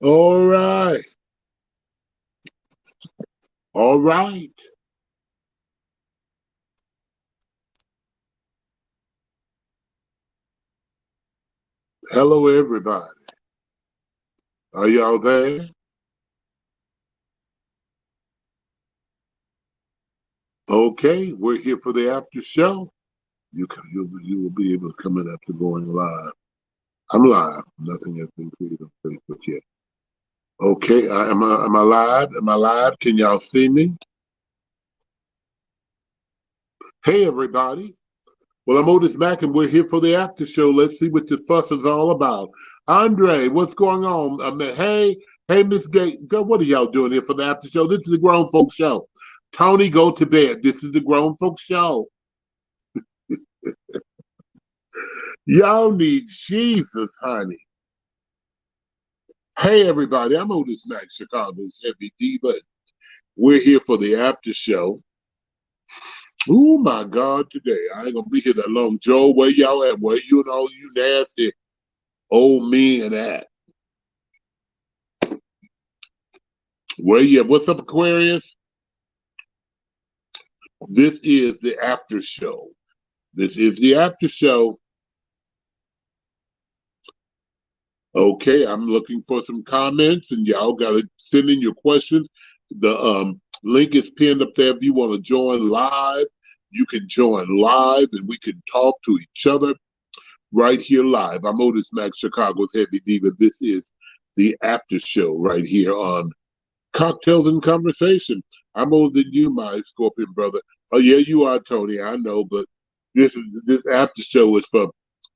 All right. All right. Hello, everybody. Are y'all there? Okay, we're here for the after show. You will be able to come in after going live. I'm live. Nothing has been created on Facebook yet. Okay, am I live? Am I live? Can y'all see me? Hey, everybody. Well, I'm Otis Mack, and we're here for the after show. Let's see what the fuss is all about. Andre, what's going on? Hey, Miss Gate, what are y'all doing here for the after show? This is the grown folks show. Tony, go to bed. This is the grown folks show. Y'all need Jesus, honey. Hey, everybody, I'm Otis Mack, Chicago's heavy diva. We're here for the after show. Oh, my God, today. I ain't going to be here that long. Joe, where y'all at? Where you and all you nasty old men at? Where you at? What's up, Aquarius? This is the after show. This is the after show. Okay, I'm looking for some comments, and y'all got to send in your questions. The link is pinned up there. If you want to join live, you can join live, and we can talk to each other right here live. I'm Otis Mack, Chicago's heavy diva. This is the after show right here on Cocktails and Conversation. I'm older than you, my Scorpion brother. Oh yeah, you are, Tony. I know, but this after show is for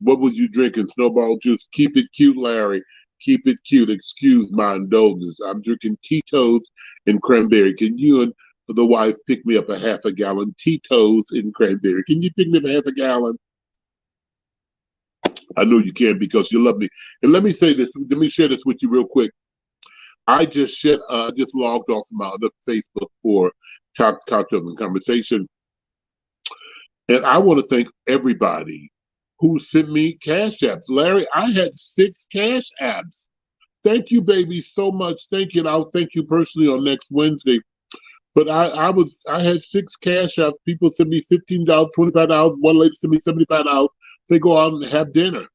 what was you drinking? Snowball juice. Keep it cute, Larry. Keep it cute. Excuse my indulgence. I'm drinking Tito's and cranberry. Can you and the wife pick me up a half a gallon Tito's and cranberry? Can you pick me up a half a gallon? I know you can because you love me. And let me say this. Let me share this with you real quick. I just logged off my other Facebook for Cocktails and Conversation. And I want to thank everybody who sent me cash apps. Larry, I had 6 cash apps. Thank you, baby, so much. Thank you. And I'll thank you personally on next Wednesday. But I had 6 cash apps. People sent me $15, $25. One lady sent me $75. They go out and have dinner.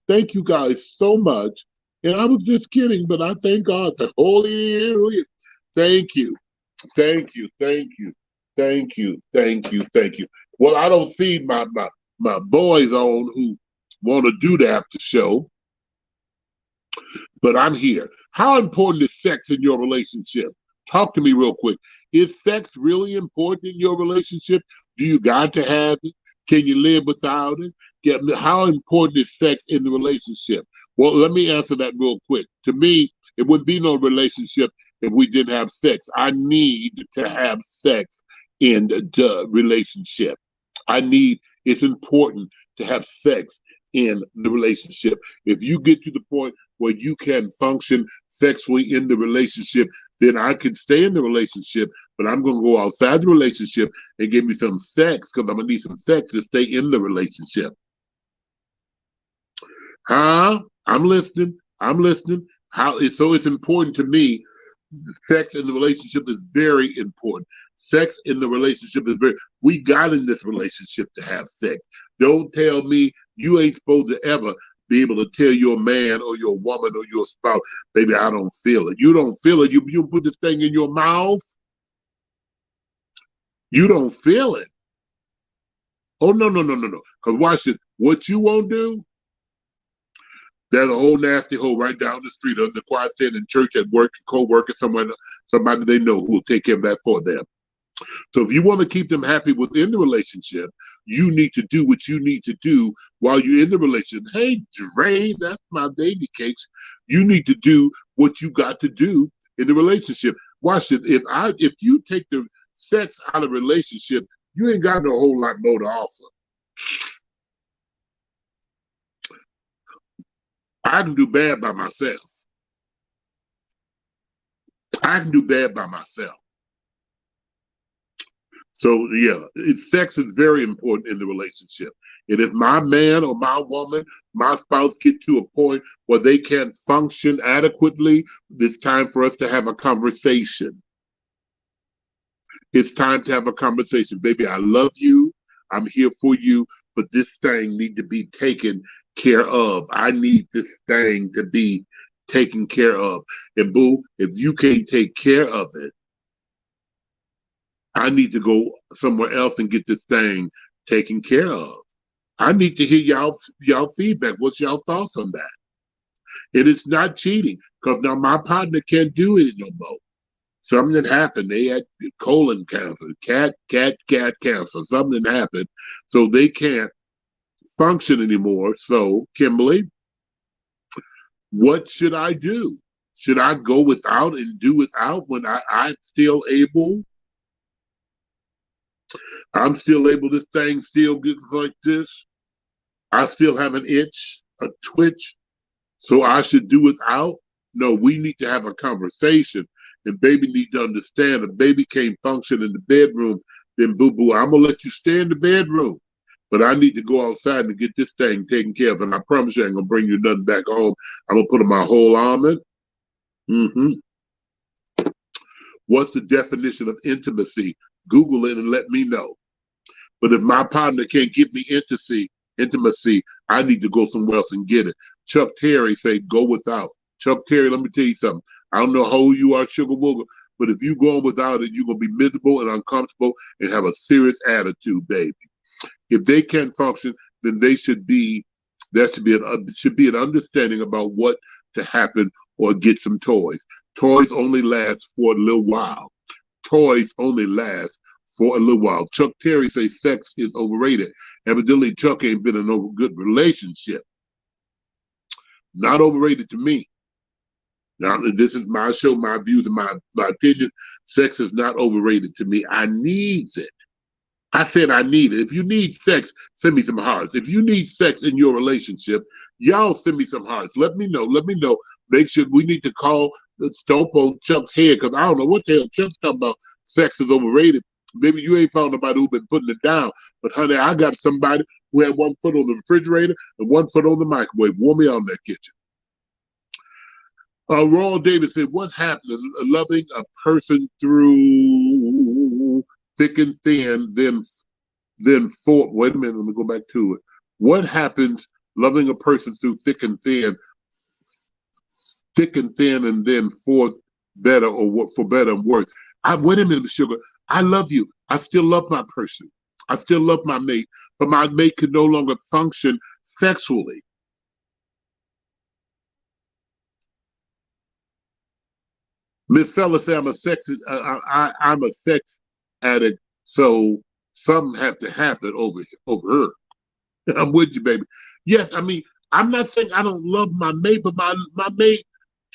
Thank you guys so much. And I was just kidding, but I thank God. Holy. Thank you. Thank you. Thank you. Thank you. Thank you. Thank you. Well, I don't see my boys on who want to do the after show, but I'm here. How important is sex in your relationship? Talk to me real quick. Is sex really important in your relationship? Do you got to have it? Can you live without it? How important is sex in the relationship? Well, let me answer that real quick. To me, it wouldn't be no relationship if we didn't have sex. I need to have sex in the relationship. It's important to have sex in the relationship. If you get to the point where you can function sexually in the relationship, then I can stay in the relationship, but I'm going to go outside the relationship and give me some sex because I'm going to need some sex to stay in the relationship. Huh? I'm listening. I'm listening. So it's important to me. Sex in the relationship is very important. Sex in the relationship is we got in this relationship to have sex. Don't tell me you ain't supposed to ever be able to tell your man or your woman or your spouse, baby, I don't feel it. You don't feel it. You put this thing in your mouth. You don't feel it. Oh, no, no, no, no, no. Because watch this. What you won't do, there's a whole nasty hole right down the street of the quiet stand in church at work, co-worker, somebody they know who will take care of that for them. So if you want to keep them happy within the relationship, you need to do what you need to do while you're in the relationship. Hey, Dre, that's my baby cakes. You need to do what you got to do in the relationship. Watch this. If you take the sex out of the relationship, you ain't got no whole lot more to offer. I can do bad by myself. I can do bad by myself. So yeah, sex is very important in the relationship. And if my man or my woman, my spouse get to a point where they can't function adequately, it's time for us to have a conversation. It's time to have a conversation. Baby, I love you. I'm here for you, but this thing need to be taken care of. I need this thing to be taken care of. And boo, if you can't take care of it, I need to go somewhere else and get this thing taken care of. I need to hear y'all feedback. What's y'all thoughts on that? And it's not cheating because now my partner can't do it no more. Something happened. They had colon cancer, cat cancer. Something happened, so they can't function anymore. So, Kimberly, what should I do? Should I go without and do without when I'm still able? I'm still able. This thing still gets like this. I still have an itch, a twitch. So I should do without? No, we need to have a conversation. And baby needs to understand if baby can't function in the bedroom, then boo-boo, I'm going to let you stay in the bedroom. But I need to go outside and get this thing taken care of. And I promise you I ain't going to bring you nothing back home. I'm going to put on my whole armor. What's the definition of intimacy? Google it and let me know. But if my partner can't give me intimacy, I need to go somewhere else and get it. Chuck Terry say, go without. Chuck Terry, let me tell you something. I don't know how old you are, Sugar Wooger, but if you go without it, you're going to be miserable and uncomfortable and have a serious attitude, baby. If they can't function, then there should be an understanding about what to happen or get some toys. Toys only last for a little while. Toys only last for a little while. Chuck Terry says sex is overrated. Evidently, Chuck ain't been in a good relationship. Not overrated to me. Now, this is my show, my views, and my opinion. Sex is not overrated to me. I needs it. I said I need it. If you need sex, send me some hearts. If you need sex in your relationship, y'all send me some hearts. Let me know. Let me know. Make sure we need to call the stomp on Chuck's head because I don't know what the hell Chuck's talking about. Sex is overrated. Maybe you ain't found nobody who's been putting it down. But honey, I got somebody who had 1 foot on the refrigerator and 1 foot on the microwave. Warm me out in that kitchen. Royal Davis said, what's happening? Loving a person through thick and thin, then for, wait a minute, let me go back to it. What happens loving a person through thick and thin, and then for better or for better and worse? Wait a minute, Sugar. I love you. I still love my person. I still love my mate, but my mate could no longer function sexually. Miss Fella said I'm a sex addict, so something have to happen over her. I'm with you, baby. Yes, I mean, I'm not saying I don't love my mate, but my mate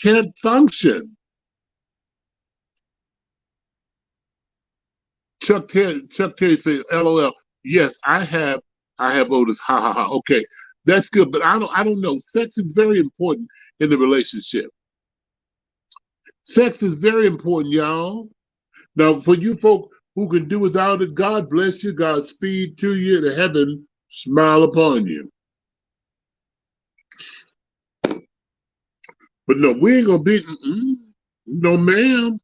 can't function. Chuck Terry said, LOL. Yes, I have Otis. Ha ha ha. Okay, that's good, but I don't know. Sex is very important in the relationship. Sex is very important, y'all. Now, for you folk who can do without it, God bless you. God speed to you. The heaven smile upon you. But no, we ain't gonna be. No, ma'am.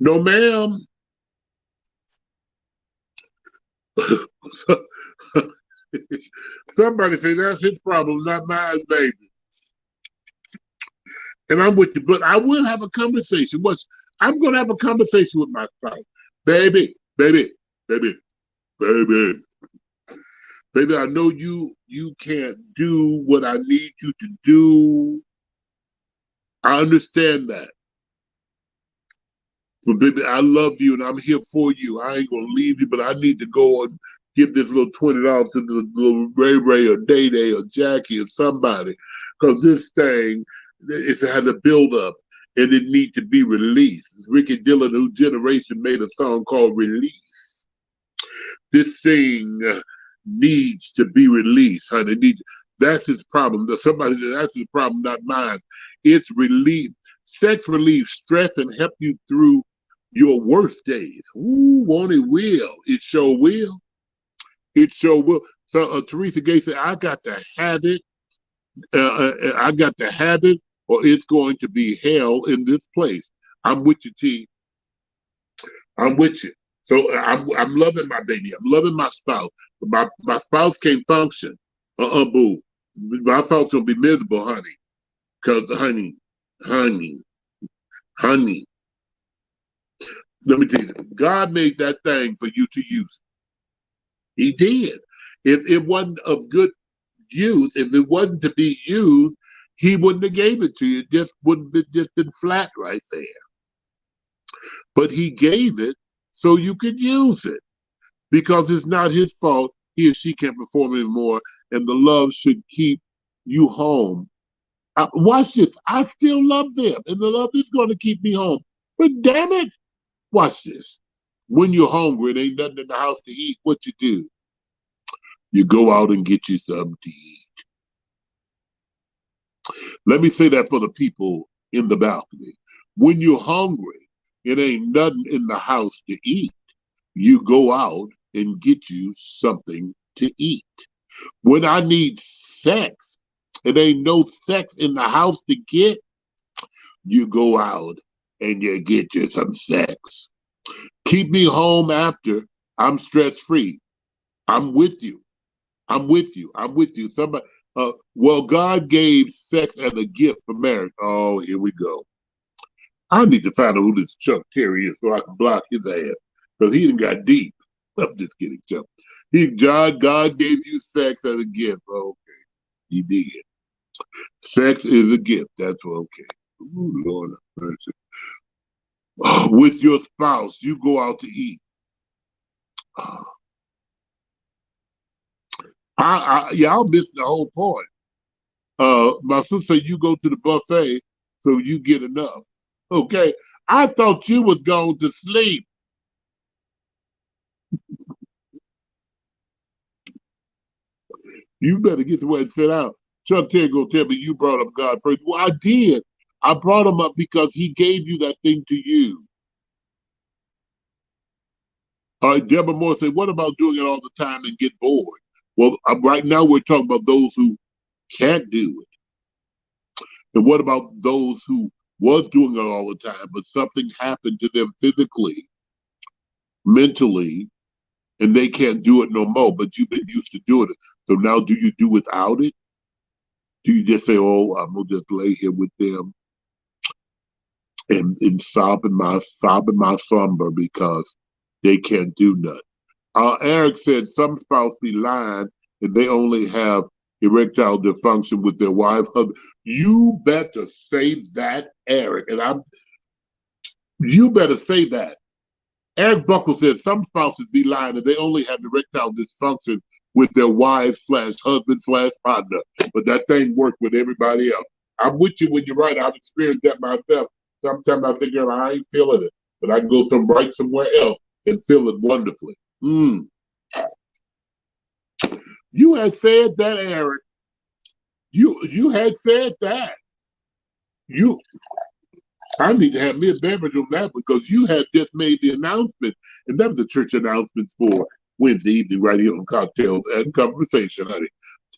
No, ma'am. Somebody say that's his problem, not mine, baby. And I'm with you, but I will have a conversation. I'm going to have a conversation with my spouse. Baby, I know you can't do what I need you to do. I understand that. But baby, I love you and I'm here for you. I ain't going to leave you, but I need to go and give this little $20 to the little Ray or Day or Jackie or somebody. Because this thing, it has a build-up and it needs to be released. Ricky Dillon, who generation made a song called Release. This thing needs to be released, honey. That's his problem. Somebody said that's his problem, not mine. It's relief. Sex relieves stress and help you through your worst days. Ooh, won't it will? It sure will. It sure will. So Teresa Gay said, I got to have it. I got to have it, or it's going to be hell in this place. I'm with you, T. I'm with you. So I'm loving my baby. I'm loving my spouse. My spouse can't function. Boo. My spouse will be miserable, honey. Cause honey, honey. Let me tell you, God made that thing for you to use. He did. If it wasn't of good use, if it wasn't to be used, he wouldn't have gave it to you. It just wouldn't have just been flat right there. But he gave it so you could use it because it's not his fault. He or she can't perform anymore, and the love should keep you home. Watch this. I still love them, and the love is going to keep me home. But damn it, watch this. When you're hungry and ain't nothing in the house to eat, what you do? You go out and get you something to eat. Let me say that for the people in the balcony. When you're hungry, it ain't nothing in the house to eat. You go out and get you something to eat. When I need sex, it ain't no sex in the house to get. You go out and you get you some sex. Keep me home after. I'm stress free. I'm with you. I'm with you. I'm with you. Somebody, well, God gave sex as a gift for marriage. Oh, here we go. I need to find out who this Chuck Terry is so I can block his ass because he done got deep. I'm just kidding, Chuck. God gave you sex as a gift. Okay, he did. Sex is a gift. That's okay. Ooh, Lord have mercy. With your spouse, you go out to eat. Y'all missed the whole point. My sister, you go to the buffet, so you get enough. Okay, I thought you was going to sleep. You better get away and sit down. Chuck Terry gonna tell me you brought up God first. Well, I did. I brought him up because he gave you that thing to use. All right, Deborah Moore said, what about doing it all the time and get bored? Well, right now we're talking about those who can't do it. And what about those who was doing it all the time, but something happened to them physically, mentally, and they can't do it no more, but you've been used to doing it. So now do you do without it? Do you just say, oh, I'm going to just lay here with them and sobbing my slumber because they can't do nothing? Eric said some spouse be lying and they only have erectile dysfunction with their wife. You better say that, Eric. You better say that. Eric Buckle said some spouses be lying and they only have erectile dysfunction with their wife slash husband slash partner. But that thing worked with everybody else. I'm with you when you're right. I've experienced that myself. Sometimes I think I ain't feeling it, but I can go right somewhere else and feel it wonderfully. You had said that, Eric. You had said that. You I need to have me a beverage on that because you had just made the announcement, and that was the church announcements for Wednesday evening right here on Cocktails and Conversation, honey.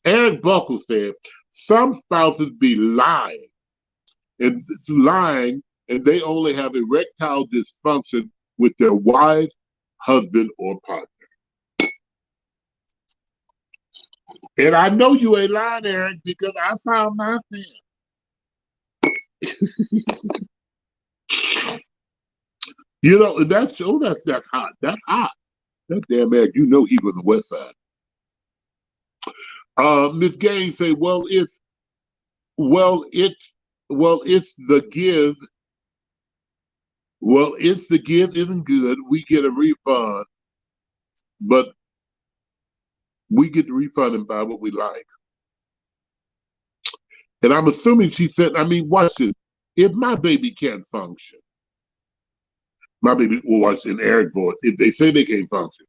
Eric Buckle said some spouses be lying, and they only have erectile dysfunction with their wife, husband, or partner. And I know you ain't lying, Eric, because I found myself. You know, and that's hot. That's hot. That damn man, you know he was the West Side. Miss Gaines say, well, it's the give. Well, it's the give isn't good. We get a refund, but we get the refund and buy what we like. And I'm assuming she said, I mean, watch this. If my baby can't function, my baby will watch in Eric voice. If they say they can't function,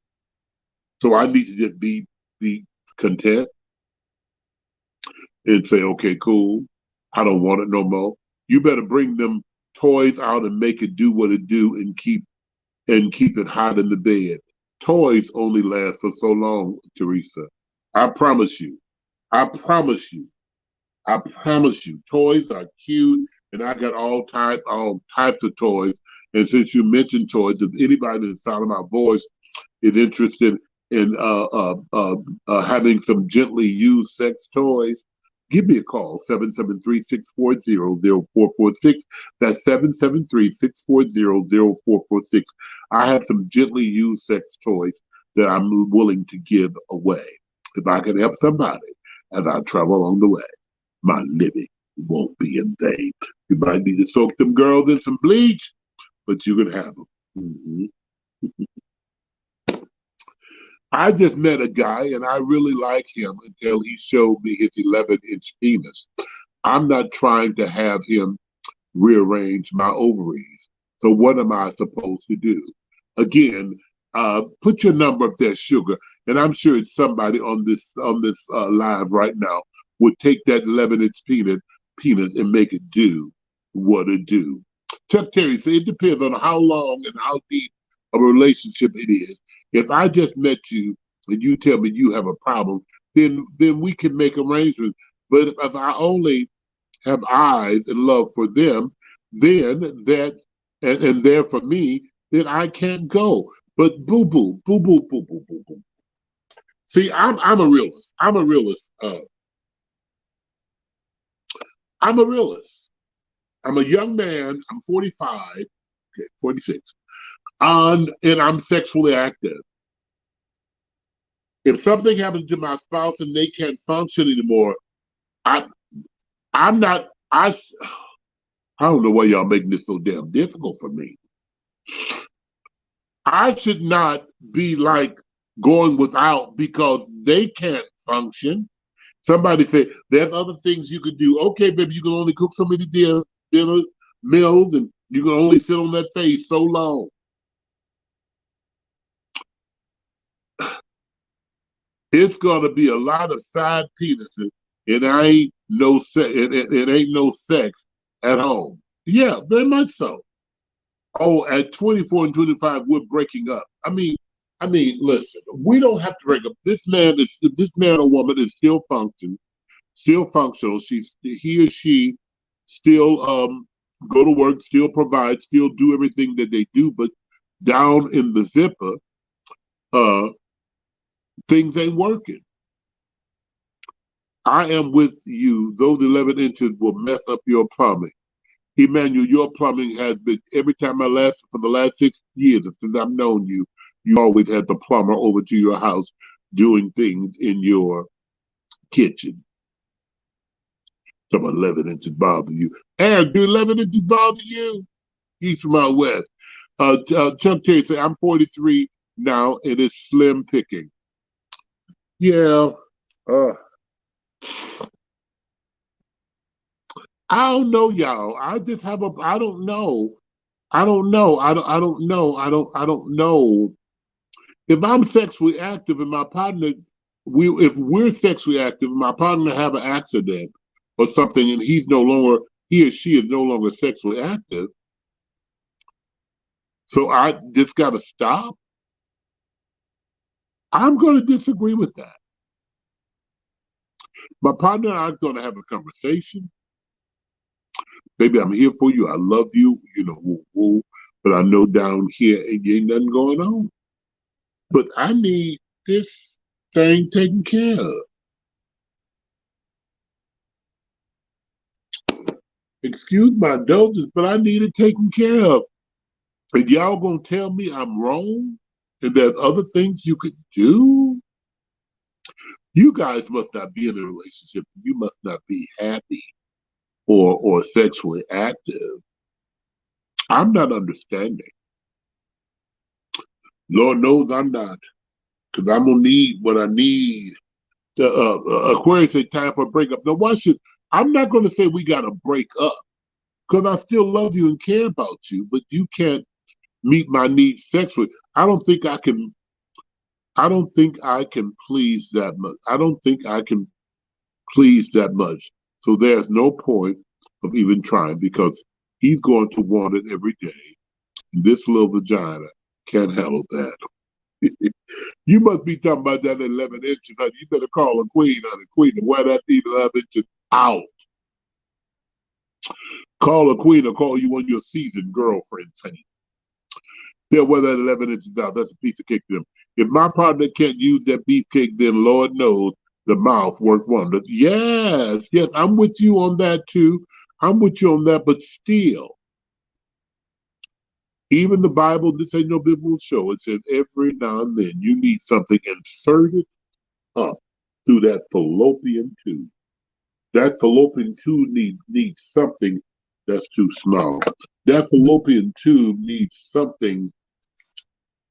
so I need to just be content and say, okay, cool. I don't want it no more. You better bring them toys out and make it do what it do and keep and keep it hot in the bed. Toys only last for so long, Teresa. I promise you. I promise you. I promise you. Toys are cute, and I got all types of toys. And since you mentioned toys, if anybody in the sound of my voice is interested in having some gently used sex toys, give me a call, 773-640-0446. That's 773-640-0446. I have some gently used sex toys that I'm willing to give away. If I can help somebody as I travel along the way, my living won't be in vain. You might need to soak them girls in some bleach, but you can have them. Mm-hmm. I just met a guy and I really like him until he showed me his 11-inch penis. I'm not trying to have him rearrange my ovaries. So what am I supposed to do? Again, put your number up there, sugar, and I'm sure it's somebody on this live right now would take that 11-inch penis and make it do what it do. Chuck Terry said it depends on how long and how deep a relationship it is. If I just met you and you tell me you have a problem, then we can make arrangements. But if I only have eyes and love for them, then that and there for me, then I can't go. But boo boo, boo boo, boo boo, boo boo. See, I'm a realist. I'm a realist. I'm a realist. I'm a young man. I'm 45, okay, 46, and I'm sexually active. If something happens to my spouse and they can't function anymore, I I'm not. I don't know why y'all making this so damn difficult for me. I should not be like going without because they can't function. Somebody said there's other things you could do. Okay, baby, you can only cook so many dinner meals, and you can only sit on that face so long. It's gonna be a lot of side penises, and I ain't no sex. It ain't no sex at home. Yeah, very much so. Oh, at 24 and 25, we're breaking up. Listen, we don't have to break up. This man or woman is still functional. He or she still go to work, still provide, still do everything that they do, but down in the zipper, uh, things ain't working. I am with you. Those 11 inches will mess up your plumbing. Emmanuel, your plumbing has been, every time for the last 6 years since I've known you, you always had the plumber over to your house doing things in your kitchen. Some 11 inches bother you. Aaron, do 11 inches bother you? He's from out west. Chuck Terry said, I'm 43 now and it's slim picking. Yeah. I don't know, y'all. I just have I don't know. I don't know. I don't know. I don't know. If I'm sexually active and my partner, if we're sexually active and my partner have an accident or something and he or she is no longer sexually active, so I just got to stop. I'm going to disagree with that. My partner and I are going to have a conversation. Baby, I'm here for you. I love you. Woo, woo. But I know down here ain't nothing going on. But I need this thing taken care of. Excuse my indulgence, but I need it taken care of. And y'all gonna tell me I'm wrong? And there's other things you could do? You guys must not be in a relationship. You must not be happy or sexually active. I'm not understanding. Lord knows I'm not, because I'm gonna need what I need. Aquarius say time for a breakup. Now, I'm not gonna say we gotta break up, because I still love you and care about you, but you can't meet my needs sexually. I don't think I can please that much. I don't think I can please that much. So there's no point of even trying because he's going to want it every day. This little vagina Can't handle that. You must be talking about that 11 inches, honey. You better call a queen, honey. Queen, to wear that 11 inches out. Call a queen or call you one of your seasoned girlfriends, honey. They'll wear that 11 inches out. That's a piece of cake to them. If my partner can't use that beefcake, then Lord knows the mouth worked wonders. Yes, yes, I'm with you on that too. I'm with you on that, but still, even the Bible, this ain't no biblical show. It says every now and then you need something inserted up through that fallopian tube. That fallopian tube needs something that's too small. That fallopian tube needs something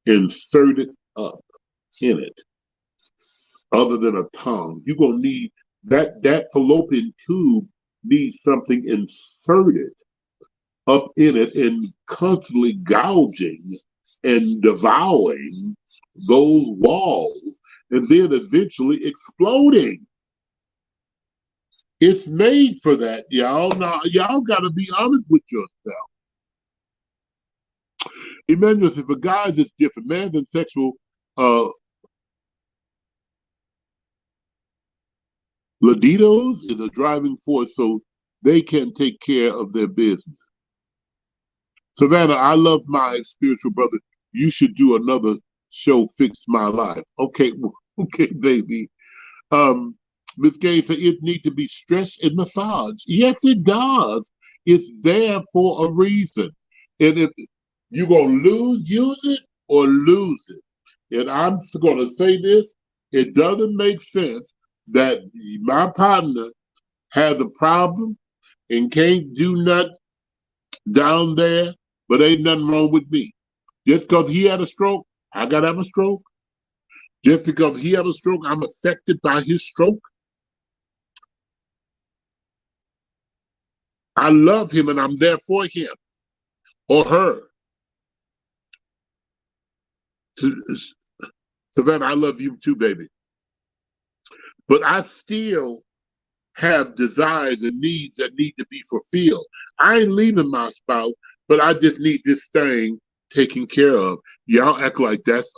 inserted up in it other than a tongue. You're gonna need that fallopian tube needs something inserted up in it and constantly gouging and devouring those walls and then eventually exploding. It's made for that, y'all. Now, y'all got to be honest with yourself. Emmanuel, if a guy is different, man's and sexual libidos is a driving force so they can take care of their business. Savannah, I love my spiritual brother. You should do another show, Fix My Life. Okay, okay, baby. Ms. Gay said it needs to be stretched and massaged. Yes, it does. It's there for a reason. And if you're going to use it or lose it. And I'm going to say this, it doesn't make sense that my partner has a problem and can't do nothing down there, but ain't nothing wrong with me. Just because he had a stroke, I got to have a stroke. Just because he had a stroke, I'm affected by his stroke. I love him and I'm there for him or her. Savannah, I love you too, baby. But I still have desires and needs that need to be fulfilled. I ain't leaving my spouse, but I just need this thing taken care of. Y'all act like that's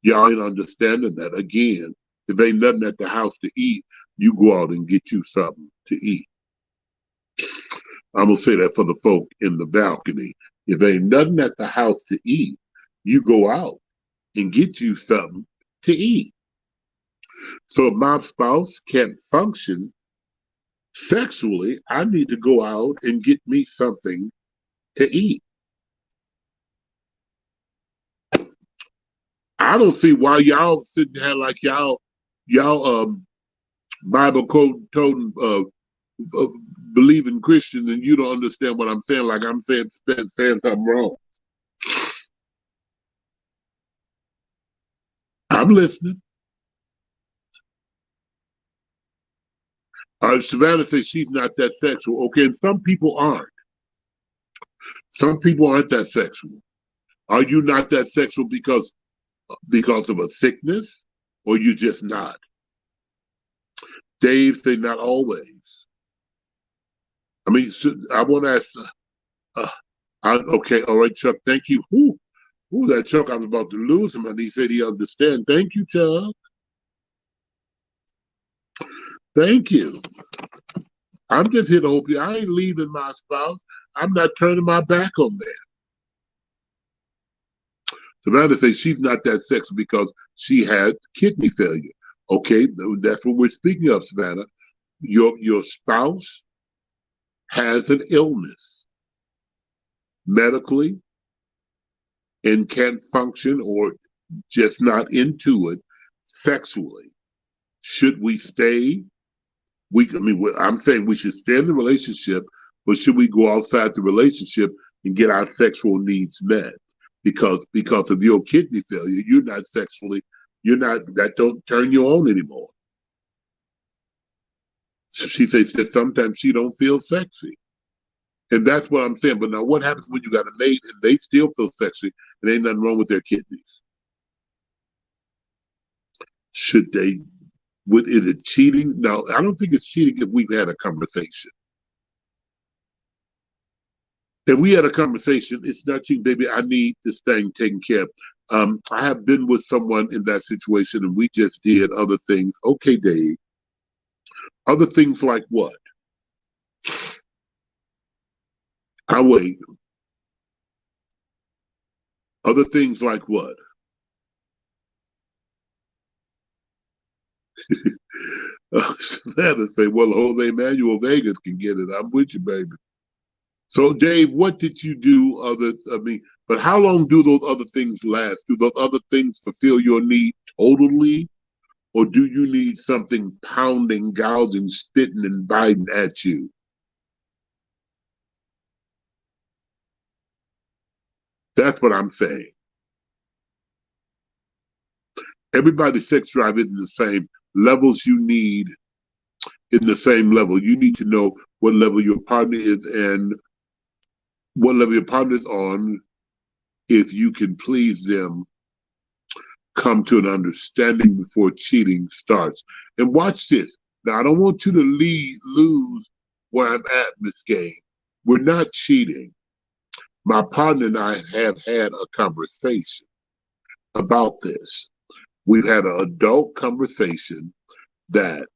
y'all ain't understanding that. Again, if ain't nothing at the house to eat, you go out and get you something to eat. I'm gonna say that for the folk in the balcony. If ain't nothing at the house to eat, you go out and get you something to eat. So if my spouse can't function sexually, I need to go out and get me something to eat. I don't see why y'all sitting there like y'all Bible code told believing Christians and you don't understand what I'm saying, like I'm saying something wrong. I'm listening. Savannah says she's not that sexual. Okay, and some people aren't. Some people aren't that sexual. Are you not that sexual because of a sickness, or you just not? Dave say not always. I mean, I want to ask. Okay, all right, Chuck. Thank you. Who that Chuck? I was about to lose him, and he said he understands. Thank you, Chuck. Thank you. I'm just here to help you. I ain't leaving my spouse. I'm not turning my back on them. Savannah says she's not that sexual because she had kidney failure. Okay, that's what we're speaking of, Savannah. Your spouse has an illness medically and can't function or just not into it sexually. Should we stay? I'm saying we should stay in the relationship, but should we go outside the relationship and get our sexual needs met? Because of your kidney failure, that don't turn you on anymore. So she says that sometimes she don't feel sexy. And that's what I'm saying. But now what happens when you got a mate and they still feel sexy and ain't nothing wrong with their kidneys? Should they, is it cheating? No, I don't think it's cheating if we've had a conversation. If we had a conversation, it's not cheating, baby. I need this thing taken care of. I have been with someone in that situation, and we just did other things. Okay, Dave. Other things like what? I wait. Other things like what? Savannah say, well, Jose Manuel Vegas can get it. I'm with you, baby. So, Dave, what did you do but how long do those other things last? Do those other things fulfill your need totally? Or do you need something pounding, gouging, spitting, and biting at you? That's what I'm saying. Everybody's sex drive isn't the same. Levels you need in the same level. You need to know what level your partner is and what level your partner is on. If you can please them, come to an understanding before cheating starts. And watch this. Now, I don't want you to lose where I'm at in this game. We're not cheating. My partner and I have had a conversation about this. We've had an adult conversation that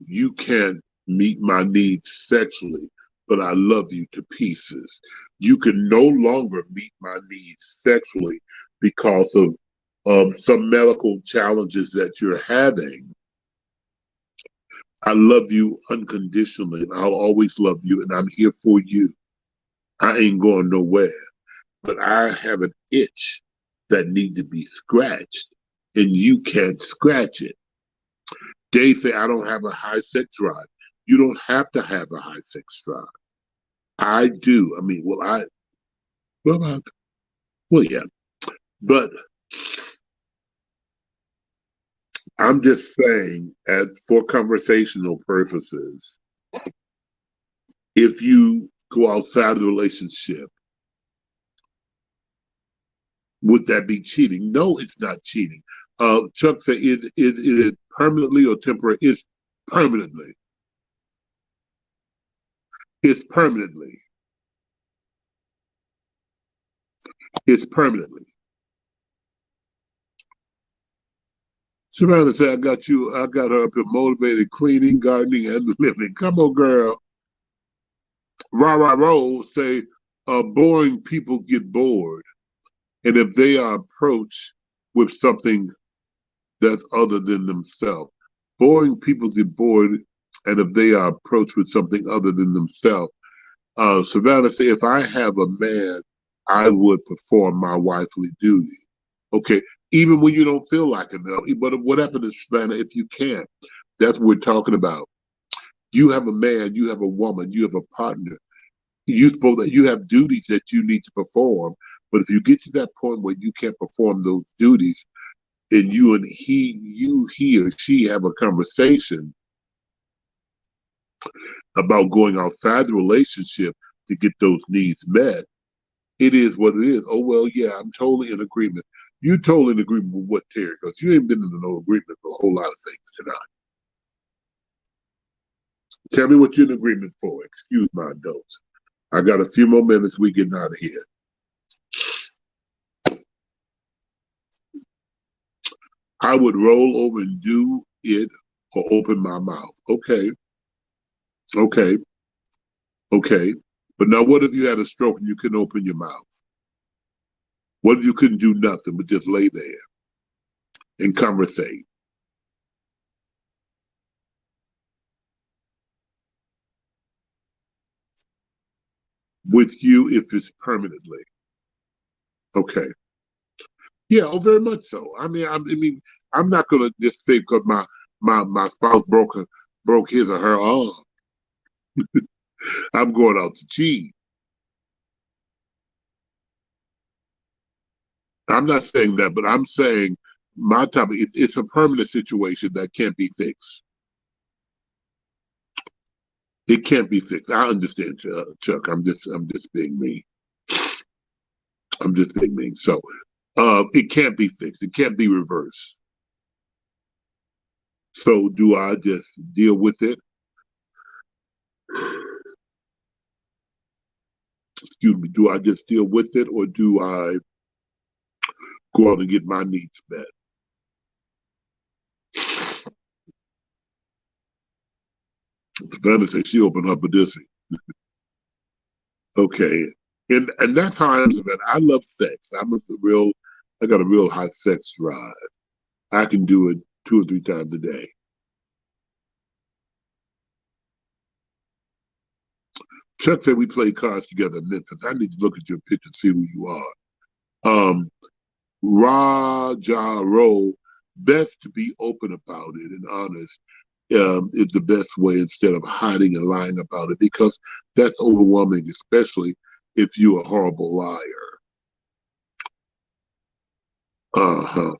you can't meet my needs sexually, but I love you to pieces. You can no longer meet my needs sexually because of some medical challenges that you're having. I love you unconditionally, and I'll always love you, and I'm here for you. I ain't going nowhere, but I have an itch that need to be scratched, and you can't scratch it. Dave said, I don't have a high sex drive. You don't have to have a high sex drive. I do. I mean, well, yeah. But I'm just saying, as for conversational purposes, if you go outside the relationship, would that be cheating? No, it's not cheating. Chuck said, is it permanently or temporary? It's permanently. It's permanently. It's permanently. Savannah said, I got her up here motivated, cleaning, gardening, and living. Come on, girl. Roll say, boring people get bored. And if they are approached with something that's other than themselves, boring people get bored. And if they are approached with something other than themselves, Savannah said, if I have a man, I would perform my wifely duty. Okay, even when you don't feel like it, though. But what happens, Savannah, if you can't? That's what we're talking about. You have a man, you have a woman, you have a partner. You have duties that you need to perform. But if you get to that point where you can't perform those duties, and he or she have a conversation about going outside the relationship to get those needs met, it is what it is. Oh, well, yeah, I'm totally in agreement. You're totally in agreement with what, Terry? Because you ain't been in no agreement for a whole lot of things tonight. Tell me what you're in agreement for. Excuse my indulgence. I got a few more minutes. We getting out of here. I would roll over and do it or open my mouth. Okay. Okay. Okay. But now what if you had a stroke and you couldn't open your mouth? What if you couldn't do nothing but just lay there and conversate? With you if it's permanently. Okay. Yeah, oh, very much so. I'm not gonna just say because my spouse broke his or her arm, I'm going out to cheat. I'm not saying that, but I'm saying my topic. It's a permanent situation that can't be fixed. It can't be fixed. I understand, Chuck. I'm just being me. I'm just being me. So, it can't be fixed. It can't be reversed. So, do I just deal with it? excuse me, do I just deal with it or do I go out and get my needs met? Savannah said she opened up a dissy. Okay. And that's how I am, Savannah. I love sex. I got a real high sex drive. I can do it 2 or 3 times a day. Chuck said we played cards together in Memphis. I need to look at your picture and see who you are. Raja Rowe, best to be open about it and honest is the best way instead of hiding and lying about it, because that's overwhelming, especially if you're a horrible liar. Uh-huh.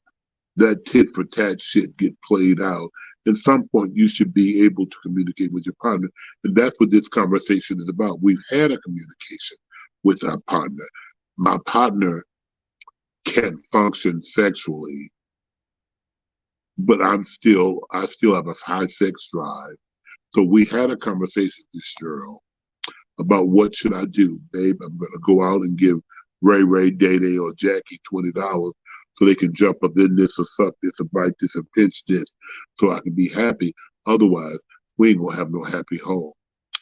That tit for tat shit get played out. At some point, you should be able to communicate with your partner. And that's what this conversation is about. We've had a communication with our partner. My partner can't function sexually, but I still have a high sex drive. So we had a conversation with this girl about what should I do, babe. I'm gonna go out and give Ray, Day Day, or Jackie $20 so they can jump up in this or suck this or bite this or pinch this so I can be happy. Otherwise, we ain't gonna have no happy home.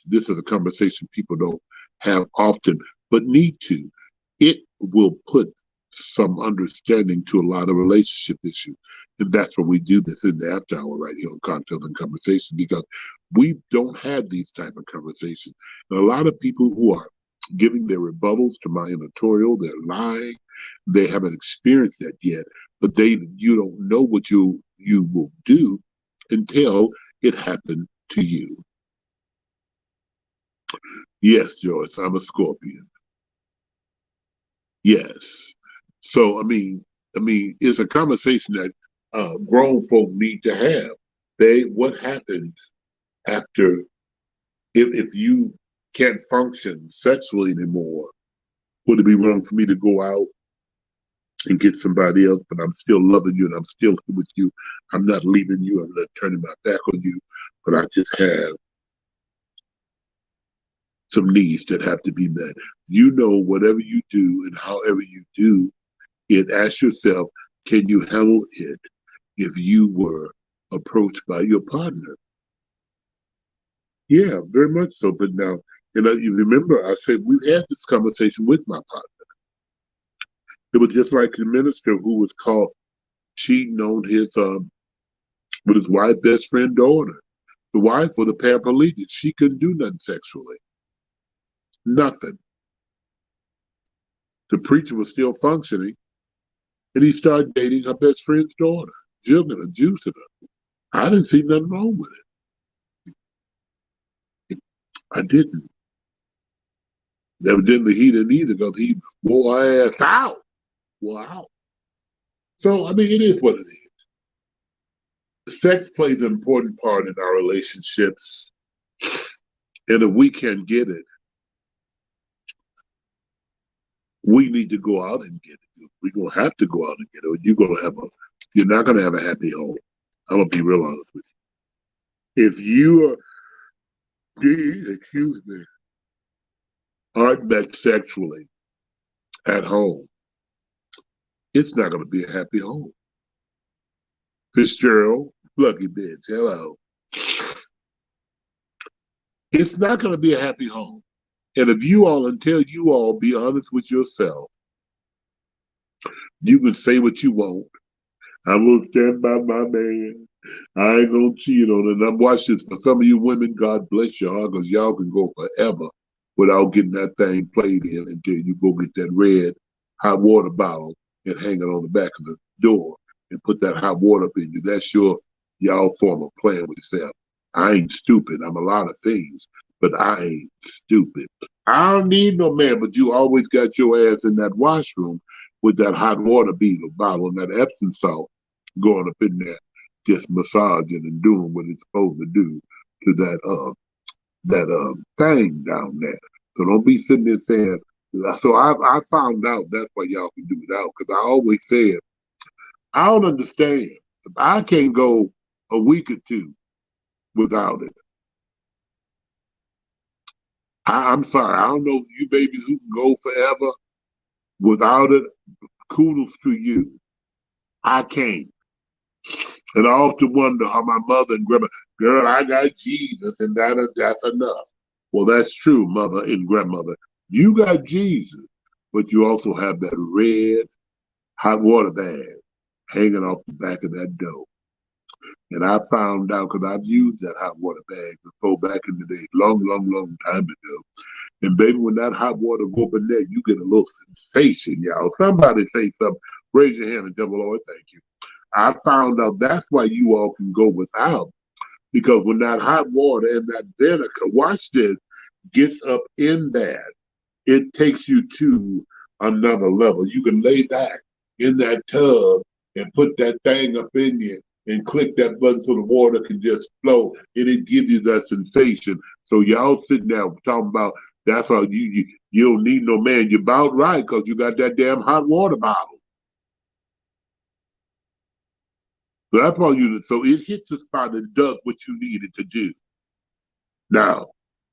This is a conversation people don't have often, but need to. It will put some understanding to a lot of relationship issues. And that's what we do this in the after hour right here on Cocktails and Conversation, because we don't have these type of conversations. And a lot of people who are giving their rebuttals to my editorial, they're lying, they haven't experienced that yet, but you don't know what you will do until it happened to you. Yes, Joyce, I'm a Scorpion. Yes. So it's a conversation that grown folk need to have. What happens after if you can't function sexually anymore? Would it be wrong for me to go out and get somebody else, but I'm still loving you and I'm still with you? I'm not leaving you. I'm not turning my back on you, but I just have some needs that have to be met. You know, whatever you do and however you do it, ask yourself, can you handle it if you were approached by your partner? Yeah, very much so. But now, you remember, I said we've had this conversation with my partner. It was just like the minister who was caught cheating on his with his wife's best friend daughter. The wife was a paraplegic. She couldn't do nothing sexually. Nothing. The preacher was still functioning, and he started dating her best friend's daughter, jugging her, juicing her. I didn't see nothing wrong with it. I didn't. Evidently, he didn't either, because he wore her ass out. Wow. So, it is what it is. Sex plays an important part in our relationships. And if we can get it, we need to go out and get it. We're going to have to go out and get it. You're not going to have a happy home. I'm going to be real honest with you. If you aren't met sexually at home, it's not going to be a happy home. Fitzgerald, lucky bitch, hello. It's not going to be a happy home. And until you all be honest with yourself, you can say what you want. I will stand by my man. I ain't gonna cheat on it. And I'm watching this for some of you women. God bless y'all, because y'all can go forever without getting that thing played in until you go get that red hot water bottle and hang it on the back of the door and put that hot water up in you. That's y'all form of playing with yourself. I ain't stupid. I'm a lot of things, but I ain't stupid. I don't need no man, but you always got your ass in that washroom with that hot water bottle and that Epsom salt going up in there, just massaging and doing what it's supposed to do to that thing down there. So don't be sitting there saying. So I found out that's why y'all can do it out, because I always said I don't understand. If I can't go a week or two without it, I'm sorry. I don't know you babies who can go forever without it. Kudos to you. I can't. And I often wonder how my mother and grandma, girl, I got Jesus, and that's enough. Well, that's true, mother and grandmother. You got Jesus, but you also have that red hot water bag hanging off the back of that door. And I found out because I've used that hot water bag before back in the day, long, long, long time ago. And baby, when that hot water go up in there, you get a little sensation, y'all. Somebody say something. Raise your hand and tell the Lord, thank you. I found out that's why you all can go without. Because when that hot water and that vinegar, watch this, gets up in that, it takes you to another level. You can lay back in that tub and put that thing up in you and click that button so the water can just flow and it gives you that sensation. So y'all sitting there talking about that's how you don't need no man. You're about right because you got that damn hot water bottle. So that's all you. So it hits the spot and does what you needed to do. Now,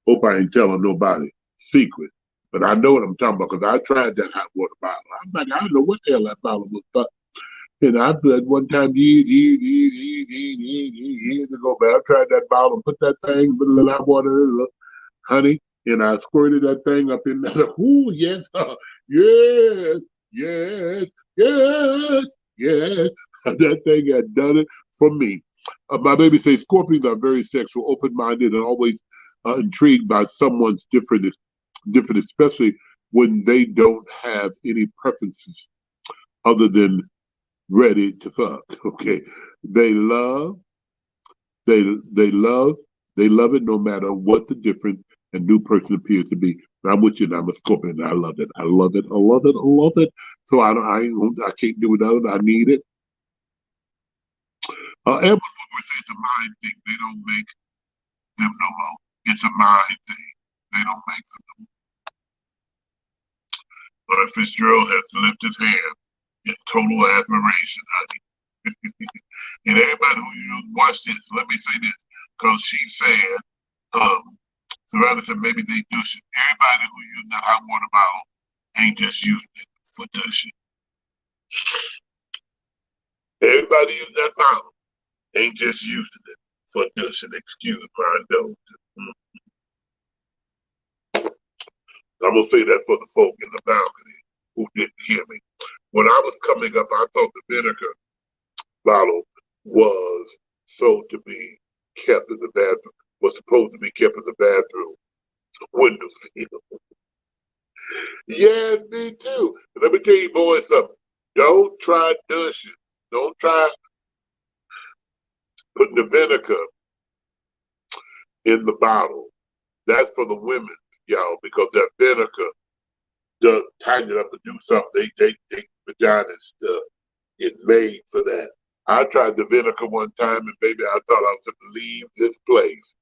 hope I ain't telling nobody secret, but I know what I'm talking about because I tried that hot water bottle. I'm like, I don't know what the hell that bottle was. And I put one time years ago, but I tried that bottle, put that thing, put a little hot water, a little honey, and I squirted that thing up in there. Ooh, yes, yes, yes, yes, yes. That thing had done it for me. My baby says Scorpions are very sexual, open-minded, and always intrigued by someone's different, especially when they don't have any preferences other than ready to fuck. Okay, they love, they love, they love it no matter what the different and new person appears to be. And I'm with you, and I'm a Scorpion. I love it. I love it. I love it. I love it. So I can't do without it. I need it. And what we say it's a mind thing. They don't make them no more. It's a mind thing. They don't make them. But Fitzgerald has lifted hand in total admiration, honey. And everybody who you watch this, let me say this, because she said, Savannah said maybe they douche it. Everybody who used that hot water bottle ain't just using it for douching. Everybody use that bottle ain't just using it for douching. Excuse my indulgence. I'm gonna say that for the folk in the balcony who didn't hear me. When I was coming up, I thought the vinegar bottle was so to be kept in the bathroom, was supposed to be kept in the bathroom windowsill. Yes, me too. And let me tell you boys something. Don't try douching. Don't try putting the vinegar in the bottle. That's for the women, y'all, because that vinegar does tighten it up to do something. They vagina stuff is made for that. I tried the vinegar one time, and baby, I thought I was going to leave this place.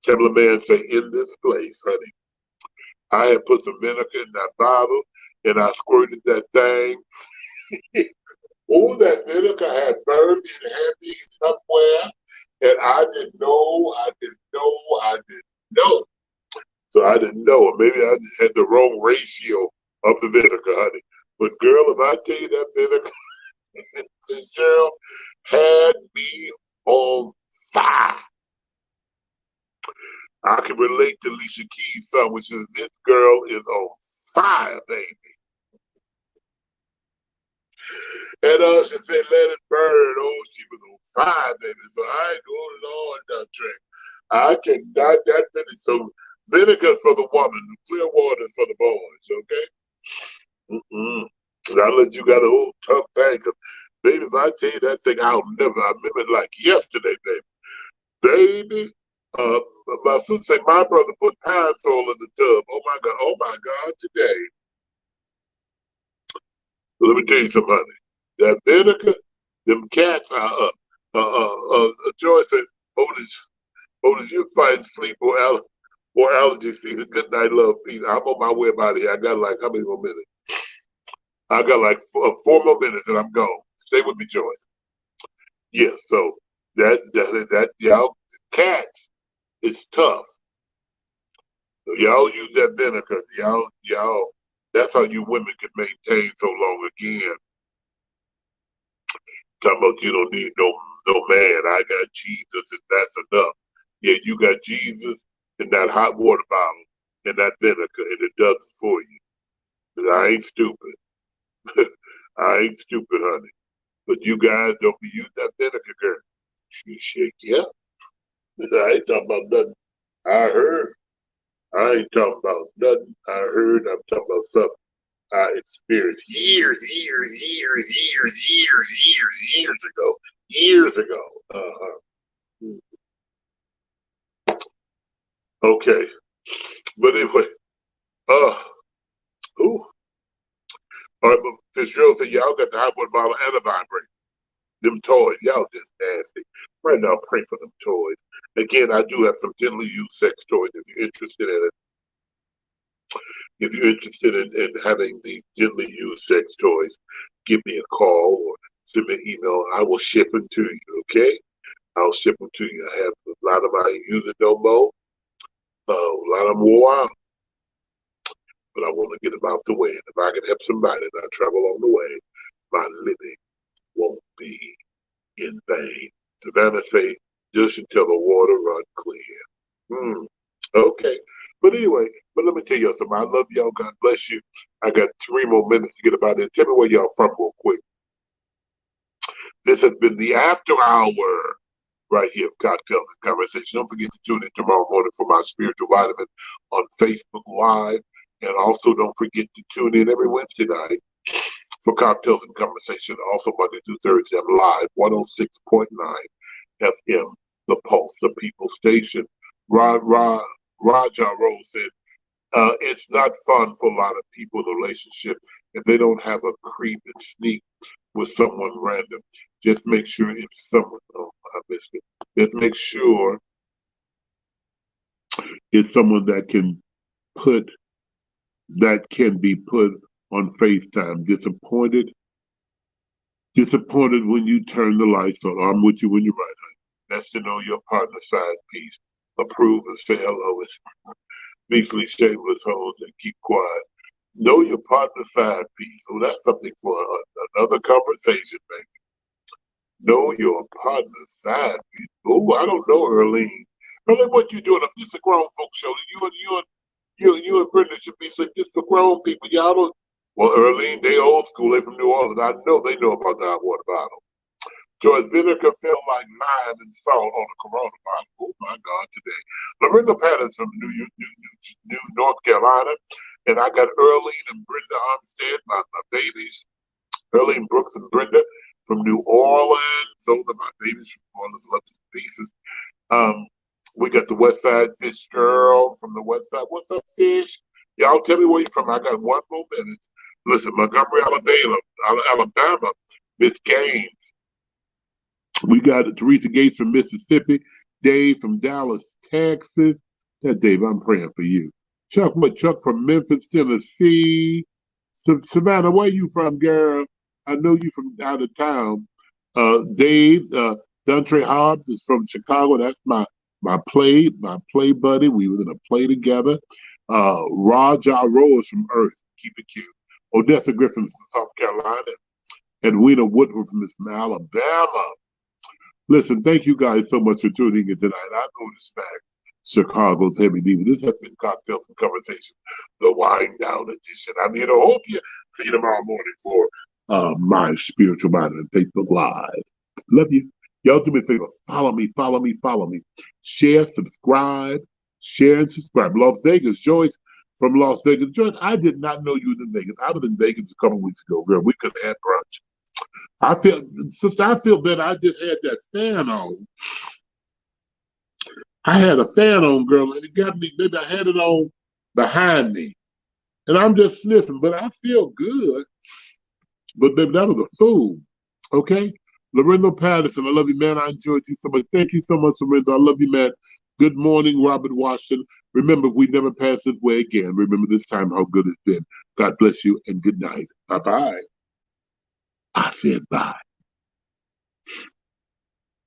Tell the man, say, in this place, honey. I had put some vinegar in that bottle, and I squirted that thing. Oh, that vinegar had burned and had me somewhere, and I didn't know, I didn't know. So I didn't know, or maybe I just had the wrong ratio of the vinegar, honey. But girl, if I tell you that vinegar, Fitzgerald had me on fire. I can relate to Alicia Keys' song, which is "This Girl Is on Fire, Baby." And she said, "Let it burn." Oh, she was on fire, baby. So I ain't going Lord that trick. I cannot that thing. So vinegar for the woman, clear water for the boys. Okay. I'll let you got a whole tough thing. Cause baby, if I tell you that thing, I remember it like yesterday, baby. Baby, uh, my sister said my brother put pine sol in the tub. Oh my God, today. So let me tell you something, honey. That vinegar, them cats are up. Joy said, Otis, you're fighting sleep or allergy season. Good night, love, Peter. I'm on my way about here. I got like, how many more minutes? I got like 4 more minutes and I'm gone. Stay with me, Joyce. Yeah, so that y'all, cats is tough. Y'all use that vinegar. Y'all. That's how you women can maintain so long again. Talking about you don't need no man. I got Jesus and that's enough. Yeah, you got Jesus and that hot water bottle and that vinegar and it does it for you. 'Cause I ain't stupid. I ain't stupid, honey. But you guys don't be using that vinegar, girl. She shake, yeah. I ain't talking about nothing. I heard. I ain't talking about nothing. I heard. I'm talking about something I experienced years ago. Years ago. Okay. But anyway, ooh. All right, but this girl said, y'all got the hot water bottle and a vibrator. Them toys, y'all just nasty. Right now, pray for them toys. Again, I do have some gently used sex toys if you're interested in it. If you're interested in having these gently used sex toys, give me a call or send me an email. I will ship them to you, okay? I'll ship them to you. I have a lot of them I ain't using no more. A lot of them wore out. But I want to get them out the way. And if I can help somebody and I travel on the way, my living won't be in vain. Savannah say, just until the water run clear. Okay. But anyway, but let me tell y'all something. I love y'all. God bless you. I got 3 more minutes to get about it. Tell me where y'all from real quick. This has been the after hour right here of Cocktails and Conversation. Don't forget to tune in tomorrow morning for my spiritual vitamin on Facebook Live. And also don't forget to tune in every Wednesday night for Cocktails and Conversation. Also Monday through Thursday, I'm live, 106.9 FM, The Pulse, the People Station. Raja Rose said, it's not fun for a lot of people in a relationship if they don't have a creep and sneak with someone random. Just make sure it's someone, oh, I missed it. Just make sure it's someone that can be put on FaceTime. Disappointed when you turn the lights on. I'm with you when you're right, honey. That's to know your partner's side piece. Approve and say hello. It's meekly shameless hoes and keep quiet. Know your partner's side piece. Oh, that's something for another conversation, baby. Know your partner's side piece. Oh, I don't know, Earlene. Earlene, what you doing? This is a grown folks show. You and Brenda should be saying this for grown people. Y'all don't. Well, Earlene, they old school. They from New Orleans. I know they know about the hot water bottle. George vinegar felt like lime and salt on a Corona bottle. Oh my God, today. Lorenzo Patterson from New North Carolina. And I got Earlene and Brenda Armstead, my babies. Earlene Brooks and Brenda from New Orleans. Those are my babies from New Orleans. Love to pieces. We got the West Side Fish Girl from the West Side. What's up, Fish? Y'all tell me where you're from. I got 1 more minute. Listen, Montgomery, Alabama, Miss Gaines. We got Teresa Gates from Mississippi. Dave from Dallas, Texas. That Dave, I'm praying for you. Chuck from Memphis, Tennessee. Savannah, where you from, girl? I know you from out of town. Dave, Dontre Hobbs is from Chicago. That's my play buddy. We were in a play together. Raja Rose from Earth. Keep it cute. Odessa Griffin from South Carolina. And Wena Woodward from Alabama. Listen, thank you guys so much for tuning in tonight. I'm going to smack Chicago's Heavy Diva. This has been Cocktails and Conversation, the wind down edition. I'm here to hope you see you tomorrow morning for my spiritual mind on Facebook Live. Love you. Y'all do me a favor. Follow me. Share, subscribe. Las Vegas, Joyce from Las Vegas. Joyce, I did not know you were in Vegas. I was in Vegas a couple weeks ago, girl. We could have had brunch. I feel better. I just had that fan on. I had a fan on, girl, and it got me. Maybe I had it on behind me, and I'm just sniffing, but I feel good. But baby, that was a fool. Okay, Lorenzo Patterson, I love you, man. I enjoyed you so much. Thank you so much, Lorenzo. I love you, man. Good morning, Robert Washington. Remember, we never pass this way again. Remember this time how good it's been. God bless you and good night. Bye-bye. I said bye.